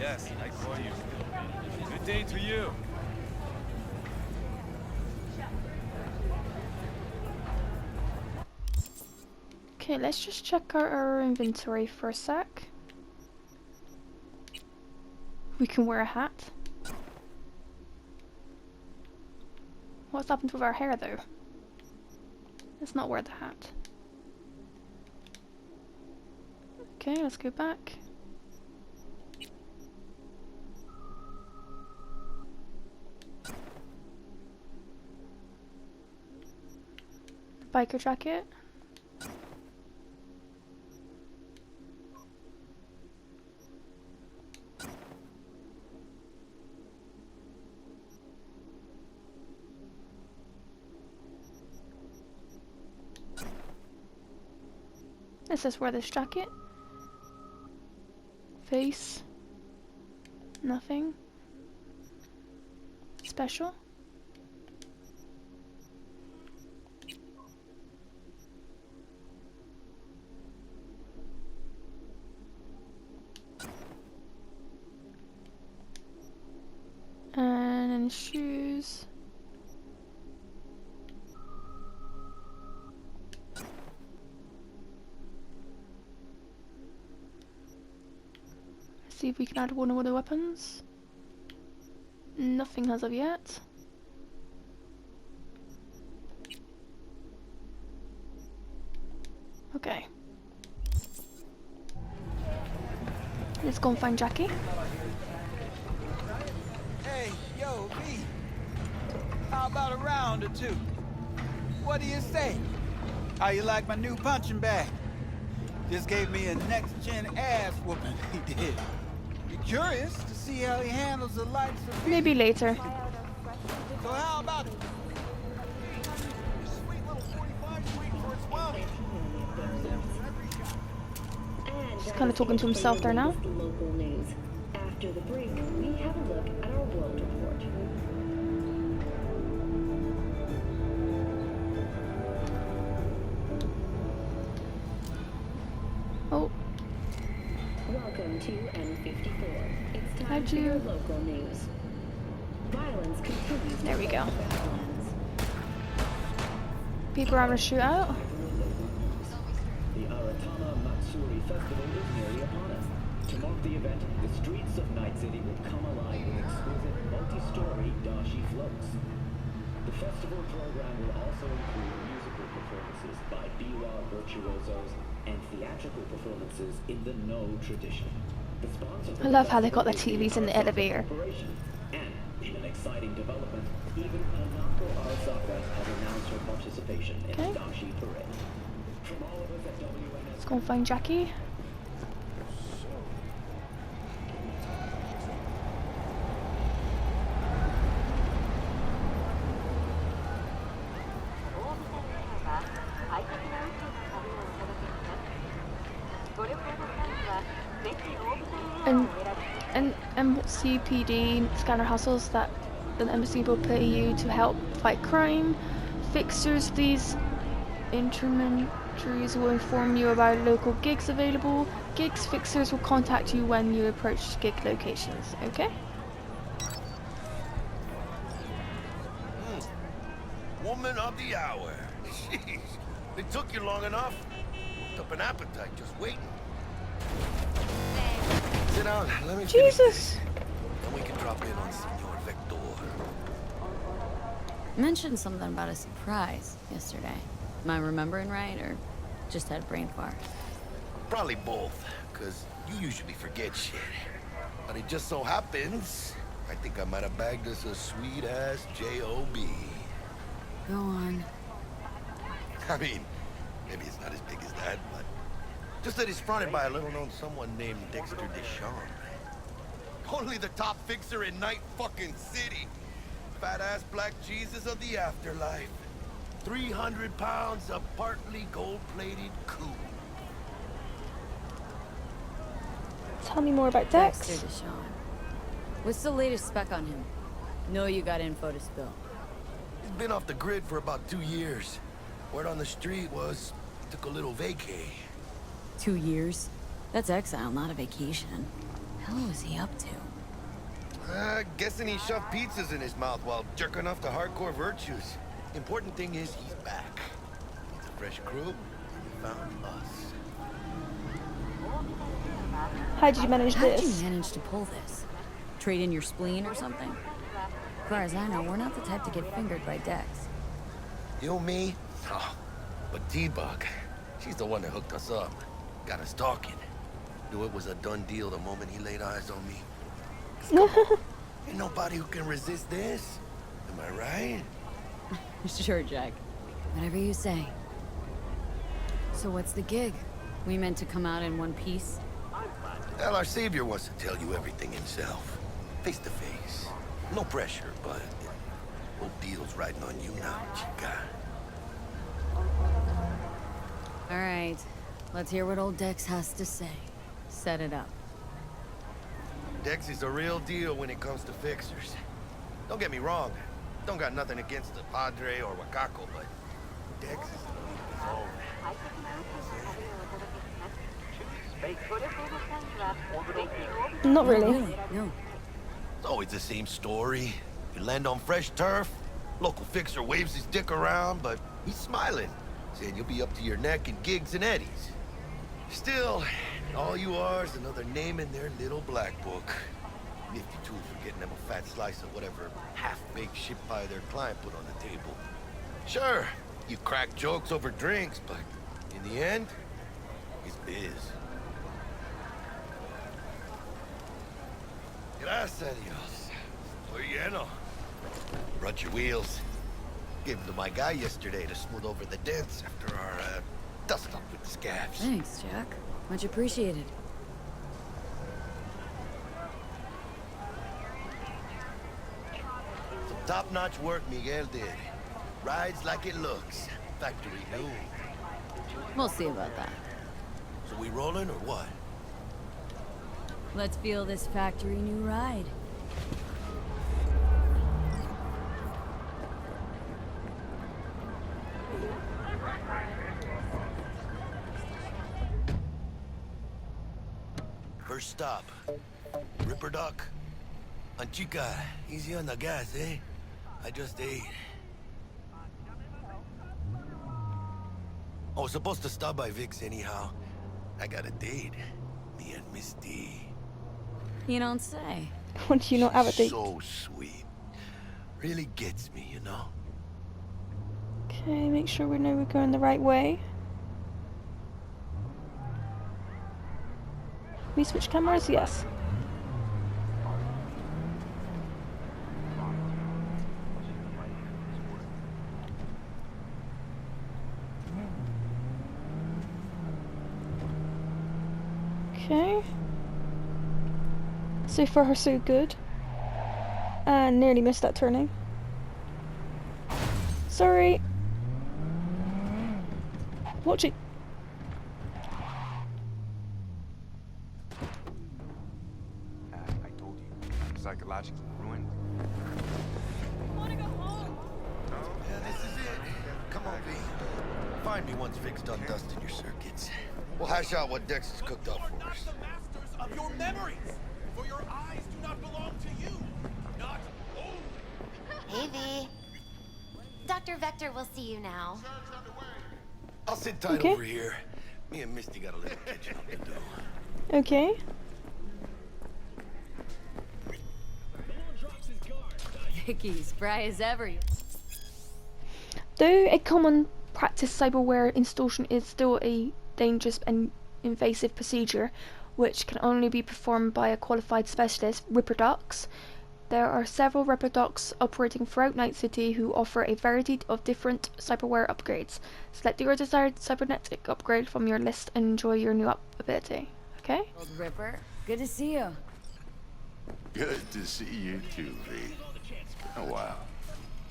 Yes, I call you. Good day to you. Okay, let's just check our inventory for a sec. We can wear a hat. What's happened with our hair though? Let's not wear the hat. Okay, let's go back. Biker jacket. Let's just wear this jacket. Face. Nothing. Special. And shoes. See if we can add one of the weapons. Nothing as of yet. Okay. Let's go and find Jackie. Hey, yo, V. How about a round or two? What do you say? How you like my new punching bag? Just gave me a next-gen ass whooping, he did. You curious to see how he handles the likes of me? Maybe later. So how about it? Sweet little 45 waiting for its welding. He's kind of talking to himself there now. Local news. After the break, we have a look at our world report. Oh, Welcome to N54. It's time how'd for your you? local news. Violence continues. There we go. to Badlands. People are having a shootout. The Aratana Matsuri Festival is nearly upon us. To mark the event, the streets of Night City will come alive with exquisite multi-story dashi floats. The festival program will also include musical performances by biwa virtuosos and theatrical performances in the No tradition. The sponsor I love how they got the TVs in the elevator. And in an exciting development, even Hanako Arasaka has announced her participation in Okay. the Dashi Parade. From all of us at WNS. Let's go and find Jackie. And MCPD scanner hustles that the embassy will pay you to help fight crime. Fixers, these intermediaries will inform you about local gigs available. Gigs fixers will contact you when you approach gig locations. Okay? Woman of the hour. Jeez, it took you long enough. Worked up an appetite just waiting. Sit down, let me finish Jesus! this. Then we can drop in on Senor Vector. Mentioned something about a surprise yesterday. Am I remembering right, or just had a brain fart? Probably both, because you usually forget shit. But it just so happens, I think I might have bagged us a sweet-ass J.O.B. Go on. I mean, maybe it's not as big as that, but just that he's fronted by a little-known someone named Dexter Deshawn. Only the top fixer in Night fucking City. Fat-ass black Jesus of the afterlife. 300 pounds of partly gold-plated coup. Tell me more about Dexter Dex. Deshawn. What's the latest spec on him? Know you got info to spill. He's been off the grid for about 2 years. Word on the street was he took a little vacay. 2 years? That's exile, not a vacation. hell was he up to? Guessing he shoved pizzas in his mouth while jerking off to hardcore virtues. Important thing is he's back. It's a fresh crew, and he found us. How did you manage How did this? you manage to pull this? Trade in your spleen or something? As far as I know, we're not the type to get fingered by Dex. You, me? Oh, but T-Bug, she's the one that hooked us up. Got us talking. Knew it was a done deal the moment he laid eyes on me. 'Cause come on, ain't nobody who can resist this. Am I right? Sure, Jack. Whatever you say. So what's the gig? We meant to come out in one piece? Well, our savior wants to tell you everything himself. Face to face. No pressure, but whole deal's riding on you now, chica. All right. Let's hear what old Dex has to say. Set it up. Dex is a real deal when it comes to fixers. Don't get me wrong. Don't got nothing against the Padre or Wakako, but Dex is a league of his own. Not really. No. It's always the same story. You land on fresh turf, local fixer waves his dick around, but he's smiling, saying you'll be up to your neck in gigs and eddies. Still, all you are is another name in their little black book. Nifty tool for getting them a fat slice of whatever half-baked shit pie their client put on the table. Sure, you crack jokes over drinks, but in the end, it's biz. Gracias a Dios. Muy lleno. Brought your wheels. Gave them to my guy yesterday to smooth over the dents after our, dust-up with the scabs. Thanks, Jack. Much appreciated. Some top-notch work Miguel did. Rides like it looks. Factory new. We'll see about that. So we rolling or what? Let's feel this factory new ride. First stop. Ripper Duck. And chica, easy on the gas, eh? I just ate. I was supposed to stop by Vic's anyhow. I got a date. Me and Miss D. You don't say. What do you not have a date? So sweet. Really gets me, you know? Okay, make sure we know we're going the right way. We switch cameras? Yes. Okay. So far, so good. And nearly missed that turning. Sorry. Watch it. I told you, psychologically ruined. Yeah, this is it. Come on, V. Find me once Vic's done dusting your circuits. We'll hash out what Dex has cooked up for us. The masters of your memories, for your eyes do not belong to you. Not Hey, V. Dr. Vector will see you now. I'll sit tight Okay. over here. Me and Misty got a little catching up to do. Okay. Vicky, spry as ever. Though a common practice, cyberware installation is still a dangerous and invasive procedure, which can only be performed by a qualified specialist, Ripper Ducks. There are several Ripper Ducks operating throughout Night City who offer a variety of different cyberware upgrades. Select your desired cybernetic upgrade from your list and enjoy your new ability. Okay? Old Ripper, good to see you. Good to see you too, V. Oh, wow.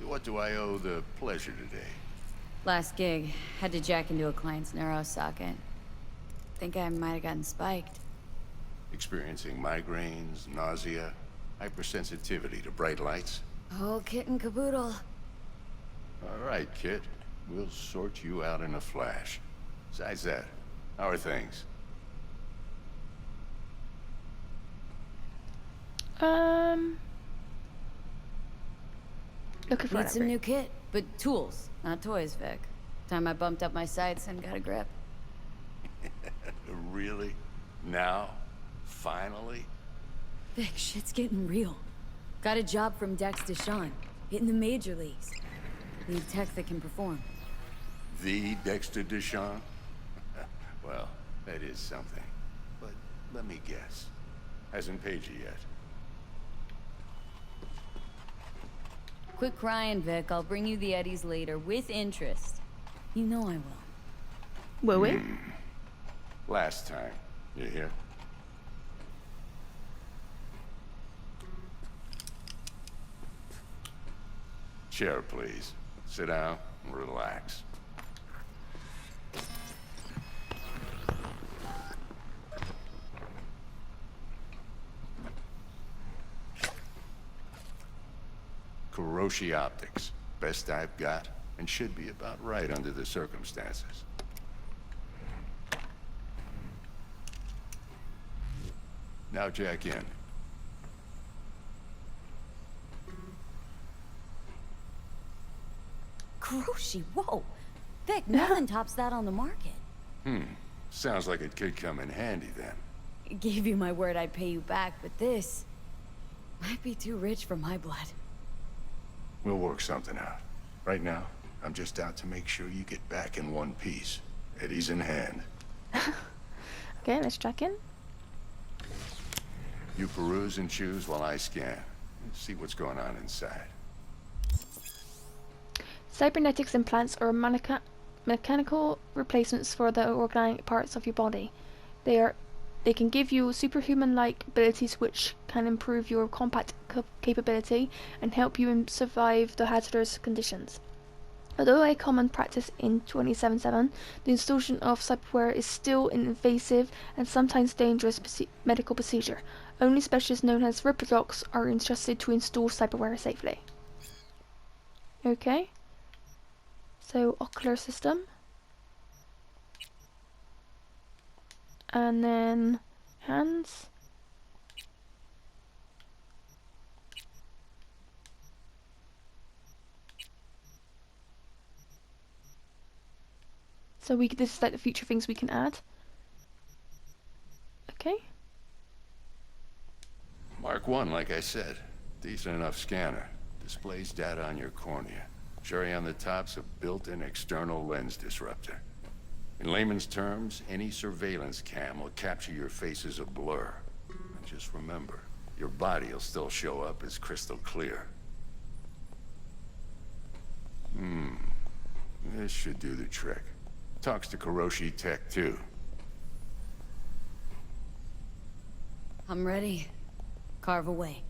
What do I owe the pleasure today? Last gig, had to jack into a client's neuro socket. Think I might have gotten spiked. Experiencing migraines, nausea, hypersensitivity to bright lights? Oh, kit and caboodle. All right, kid. We'll sort you out in a flash. Besides that, how are things? Looking for Need some an new kit, but tools, not toys, Vic. Time I bumped up my sights and got a grip. Really? Now? Finally? Vic, shit's getting real. Got a job from Dex Deshawn, hitting the major leagues. Need tech that can perform. The Dexter Deshawn? Well, that is something. But let me guess. Hasn't paid you yet. Quit crying, Vic. I'll bring you the Eddies later, with interest. You know I will. Will we? Last time. You hear? Chair, please. Sit down and relax. Kuroshi Optics. Best I've got, and should be about right under the circumstances. Now jack in. Kuroshi, whoa! Vic, nothing tops that on the market. Sounds like it could come in handy then. Gave you my word I'd pay you back, but this might be too rich for my blood. We'll work something out. Right now, I'm just out to make sure you get back in one piece. Eddie's in hand. Okay, let's check in. You peruse and choose while I scan. See what's going on inside. Cybernetics implants are mechanical replacements for the organic parts of your body. They can give you superhuman-like abilities which can improve your combat capability and help you survive the hazardous conditions. Although a common practice in 2077, the installation of cyberware is still an invasive and sometimes dangerous medical procedure. Only specialists known as Ripper Docs are entrusted to install cyberware safely. Okay. So, ocular system. And then hands. So this is like the future things we can add. Okay. Mark 1, like I said. Decent enough scanner. Displays data on your cornea. Cherry on the top's a built-in external lens disruptor. In layman's terms, any surveillance cam will capture your face as a blur. And just remember, your body will still show up as crystal clear. This should do the trick. Talks to Kuroshi Tech, too. I'm ready. Carve away.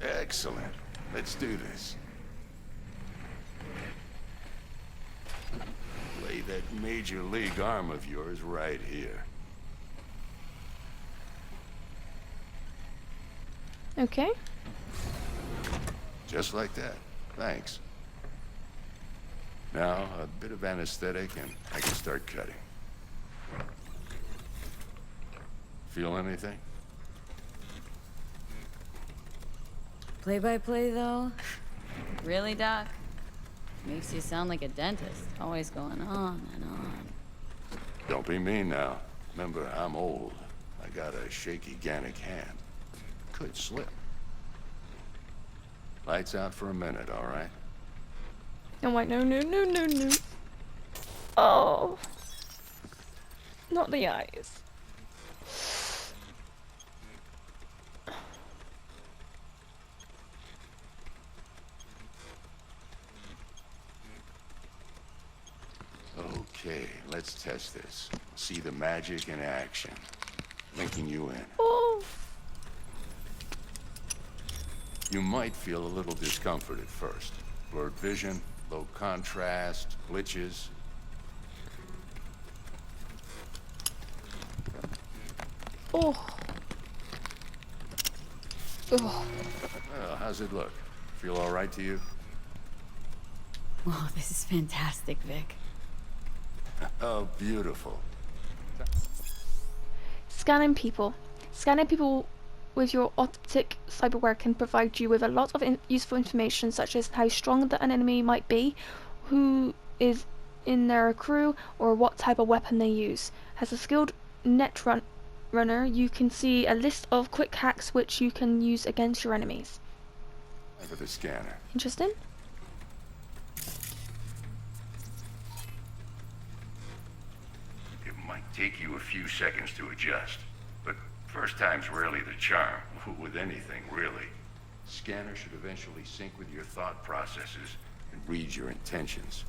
Excellent. Let's do this. Lay that major league arm of yours right here. Okay. Just like that. Thanks. Now, a bit of anesthetic and I can start cutting. Feel anything? Play-by-play, though? Really, Doc? Makes you sound like a dentist. Always going on and on. Don't be mean now. Remember, I'm old. I got a shaky Gannic hand. Could slip. Lights out for a minute, all right? Oh wait, no. Oh. Not the eyes. Okay, let's test this. See the magic in action. Linking you in. Oh. You might feel a little discomfort at first. Blurred vision, low contrast, glitches. Oh. Oh. Well, how's it look? Feel all right to you? Oh, this is fantastic, Vic. Oh, beautiful. Scanning people. Scanning people with your optic cyberware can provide you with a lot of useful information, such as how strong an enemy might be, who is in their crew, or what type of weapon they use. As a skilled runner, you can see a list of quick hacks which you can use against your enemies. For the scanner. Interesting. It might take you a few seconds to adjust, but first time's rarely the charm, with anything, really. Scanner should eventually sync with your thought processes and read your intentions.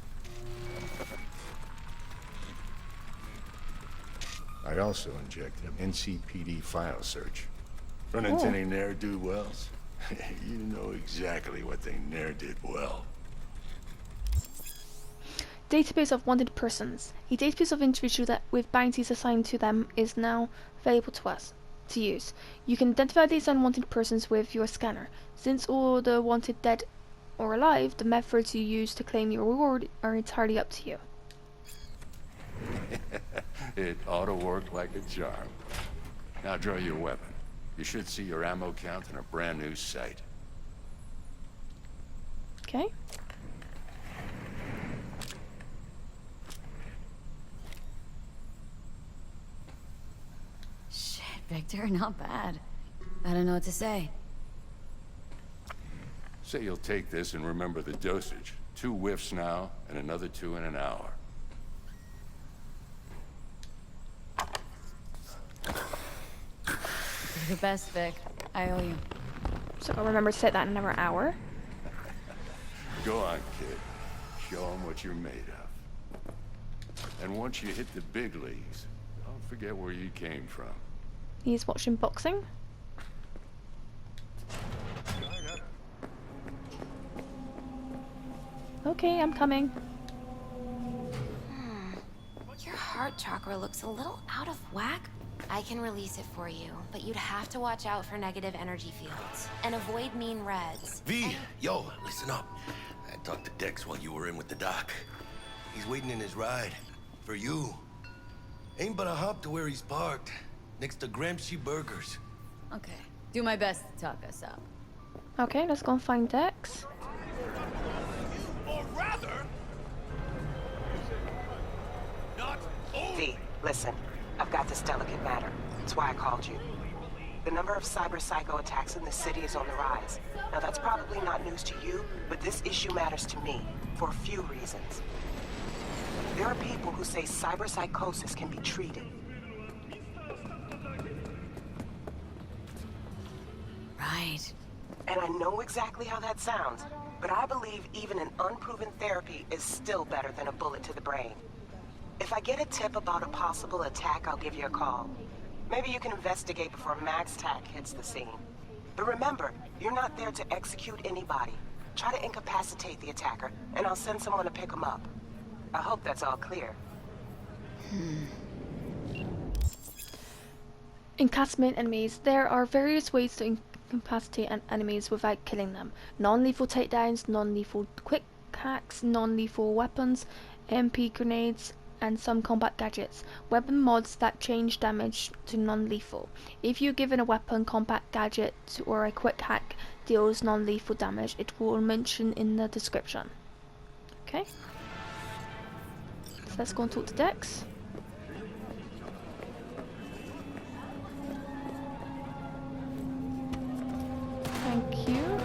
I also injected an NCPD file search. Run into any ne'er-do-wells? You know exactly what they ne'er did well. Database of wanted persons. A database of individuals that with bounties assigned to them is now available to us to use. You can identify these unwanted persons with your scanner. Since all the wanted dead or alive, the methods you use to claim your reward are entirely up to you. It ought to work like a charm. Now draw your weapon. You should see your ammo count in a brand new sight. Okay. Shit, Victor, not bad. I don't know what to say. Say you'll take this and remember the dosage. 2 whiffs now, and another 2 in an hour. You're the best, Vic. I owe you. So I'll remember to set that in another hour. Go on, kid. Show them what you're made of. And once you hit the big leagues, don't forget where you came from. He's watching boxing. Okay, I'm coming. Your heart chakra looks a little out of whack. I can release it for you, but you'd have to watch out for negative energy fields and avoid mean reds. V, yo, listen up. I talked to Dex while you were in with the doc. He's waiting in his ride. For you. Ain't but a hop to where he's parked. Next to Gramsci Burgers. Okay. Do my best to talk us up. Okay, let's go and find Dex. Or rather... not only... V, listen. I've got this delicate matter. That's why I called you. The number of cyber psycho attacks in the city is on the rise. Now that's probably not news to you, but this issue matters to me for a few reasons. There are people who say cyber psychosis can be treated. Right. And I know exactly how that sounds, but I believe even an unproven therapy is still better than a bullet to the brain. If I get a tip about a possible attack, I'll give you a call. Maybe you can investigate before Max Tack hits the scene. But remember, you're not there to execute anybody. Try to incapacitate the attacker, and I'll send someone to pick him up. I hope that's all clear. Incapacitate enemies. There are various ways to incapacitate enemies without killing them. Non-lethal takedowns, non-lethal quick hacks, non-lethal weapons, MP grenades, and some combat gadgets. Weapon mods that change damage to non-lethal. If you're given a weapon, combat gadget, or a quick hack deals non-lethal damage, it will mention in the description. Okay. So let's go and talk to Dex. Thank you.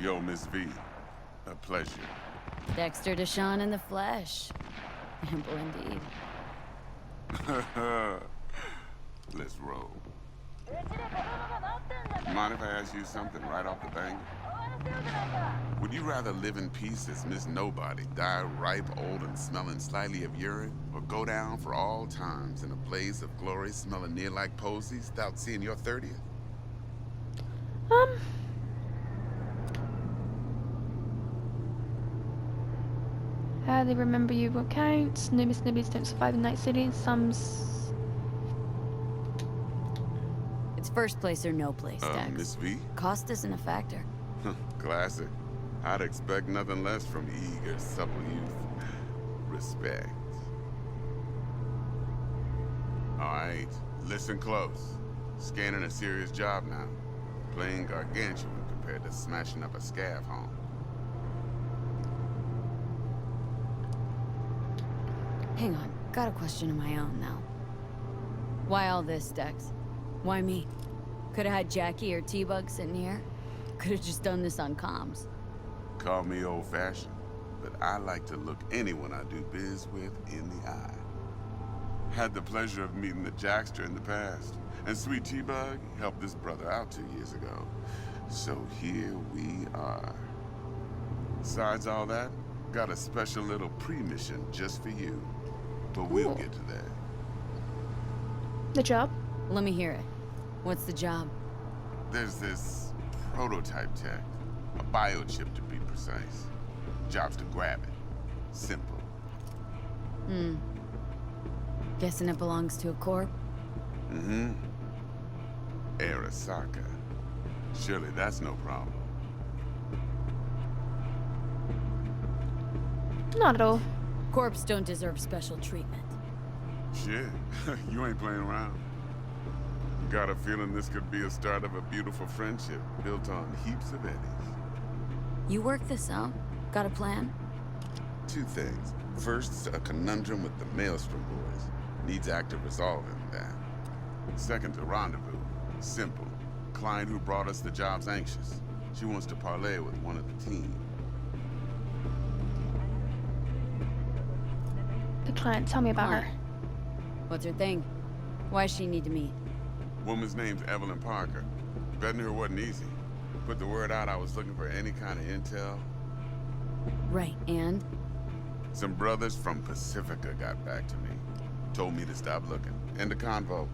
Yo, Miss V. A pleasure. Dexter Deshawn in the flesh. Ample indeed. Let's roll. Mind if I ask you something right off the bank? Would you rather live in peace as Miss Nobody, die ripe, old, and smelling slightly of urine, or go down for all times in a blaze of glory smelling near like posies without seeing your 30th? They remember you will count. Snibbies don't survive in Night City. It's first place or no place, Dex. Miss V? Cost isn't a factor. Classic. I'd expect nothing less from eager, supple youth. Respect. Right. Listen close. Scanning a serious job now. Playing gargantuan compared to smashing up a scav home. Hang on, got a question of my own now. Why all this, Dex? Why me? Could've had Jackie or T-Bug sitting here. Could've just done this on comms. Call me old-fashioned, but I like to look anyone I do biz with in the eye. Had the pleasure of meeting the Jackster in the past, and Sweet T-Bug helped this brother out 2 years ago. So here we are. Besides all that, got a special little pre-mission just for you. But we'll get to that. The job? Let me hear it. What's the job? There's this prototype tech. A biochip to be precise. Job's to grab it. Simple. Guessing it belongs to a corp? Mm-hmm. Arasaka. Surely that's no problem. Not at all. Corps don't deserve special treatment. Shit, you ain't playing around. Got a feeling this could be a start of a beautiful friendship built on heaps of eddies. You work this out? Got a plan? 2 things. First, a conundrum with the Maelstrom boys. Needs active resolving that. Second, a rendezvous. Simple. Client who brought us the job's anxious. She wants to parlay with one of the team. The client, tell me about her. What's her thing? Why does she need to meet? Woman's name's Evelyn Parker. Betting her wasn't easy. Put the word out I was looking for any kind of intel. Right, and? Some brothers from Pacifica got back to me. Told me to stop looking. End of convo.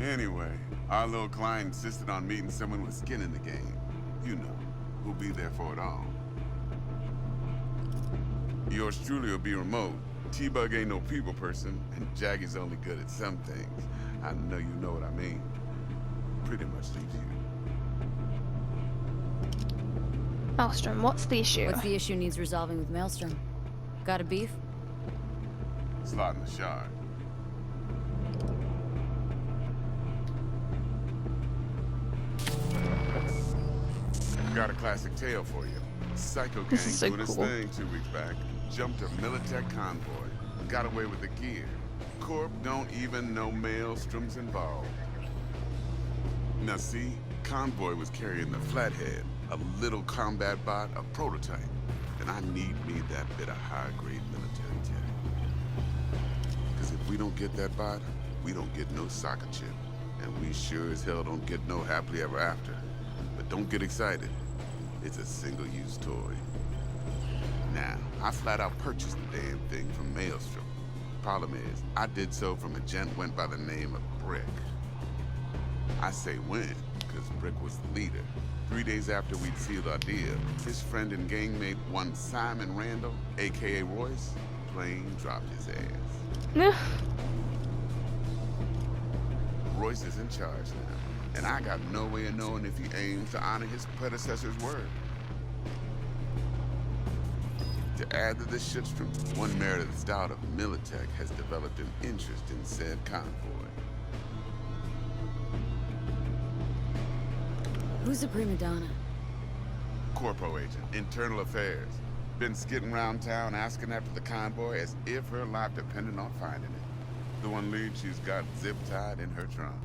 Anyway, our little client insisted on meeting someone with skin in the game. You know, who'll be there for it all. Yours truly will be remote. T-Bug ain't no people person, and Jaggie's only good at some things. I know you know what I mean. Pretty much leaves you. Maelstrom, what's the issue? What's the issue needs resolving with Maelstrom? Got a beef? Slot in the shard. Got a classic tale for you. Psycho Gang is so doing his cool. thing 2 weeks back. Jumped a Militech convoy. Got away with the gear. Corp don't even know Maelstrom's involved. Now see, convoy was carrying the Flathead, a little combat bot, a prototype. And I need me that bit of high-grade military tech. Because if we don't get that bot, we don't get no soccer chip. And we sure as hell don't get no happily ever after. But don't get excited. It's a single-use toy. Now, I flat out purchased the damn thing from Maelstrom. Problem is, I did so from a gent went by the name of Brick. I say when, because Brick was the leader. 3 days after we'd sealed our deal, his friend and gangmate, one Simon Randall, a.k.a. Royce, plain dropped his ass. Royce is in charge now, and I got no way of knowing if he aims to honor his predecessor's word. To add to this shitstorm, one Meredith Stout of Militech has developed an interest in said convoy. Who's a prima donna? Corpo agent, internal affairs. Been skidding around town asking after the convoy as if her life depended on finding it. The one lead she's got zip-tied in her trunk.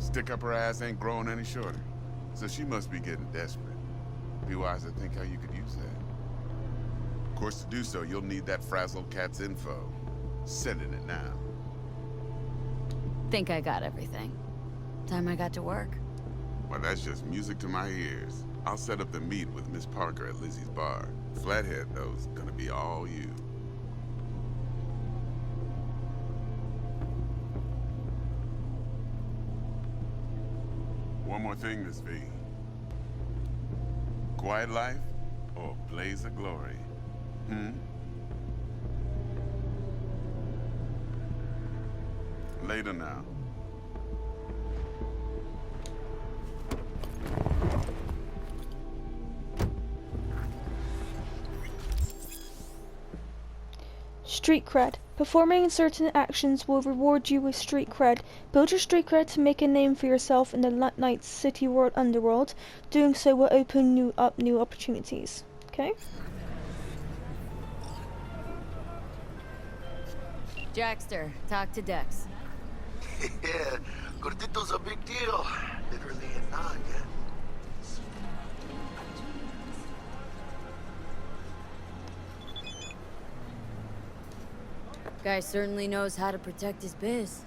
Stick up her ass ain't growing any shorter, so she must be getting desperate. Be wise to think how you could use that. Of course, to do so, you'll need that frazzled cat's info. Sending it now. Think I got everything. Time I got to work. Well, that's just music to my ears. I'll set up the meet with Miss Parker at Lizzie's bar. Flathead, though's gonna be all you. One more thing, Miss V. Quiet life or blaze of glory? Later now. Street cred. Performing certain actions will reward you with street cred. Build your street cred to make a name for yourself in the Night's City World Underworld. Doing so will open up new opportunities. Okay? Jackster, talk to Dex. Yeah, Gordito's a big deal. Literally a nod, yeah. Guy certainly knows how to protect his biz.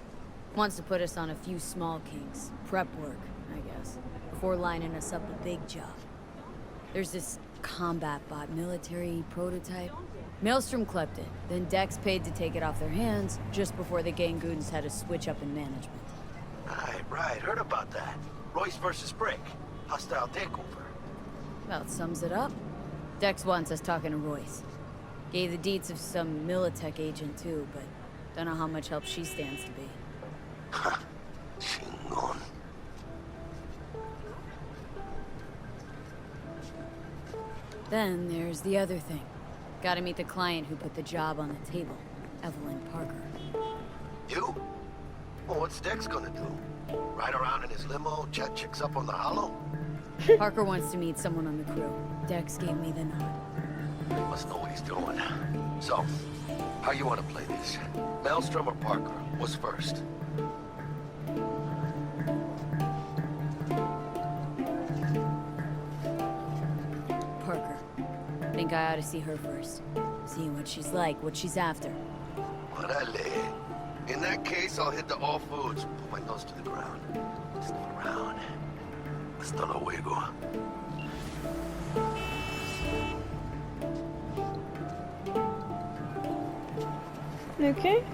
Wants to put us on a few small kinks. Prep work, I guess. Before lining us up a big job. There's this combat bot military prototype. Maelstrom clept it, then Dex paid to take it off their hands just before the Gangoons had a switch up in management. Right. Heard about that. Royce versus Brick. Hostile takeover. About sums it up. Dex wants us talking to Royce. Gave the deets of some Militech agent too, but don't know how much help she stands to be. Ha. Chingon. Then there's the other thing. Gotta meet the client who put the job on the table, Evelyn Parker. You? Well, what's Dex gonna do? Ride around in his limo, chat chicks up on the hollow? Parker wants to meet someone on the crew. Dex gave me the nod. Must know what he's doing. So, how you want to play this? Maelstrom or Parker? What's first? Parker. Think I ought to see her first. See what she's like, what she's after. Orale. In that case, I'll hit the all foods. Put my nose to the ground. Sniff around. Hasta luego. Okay.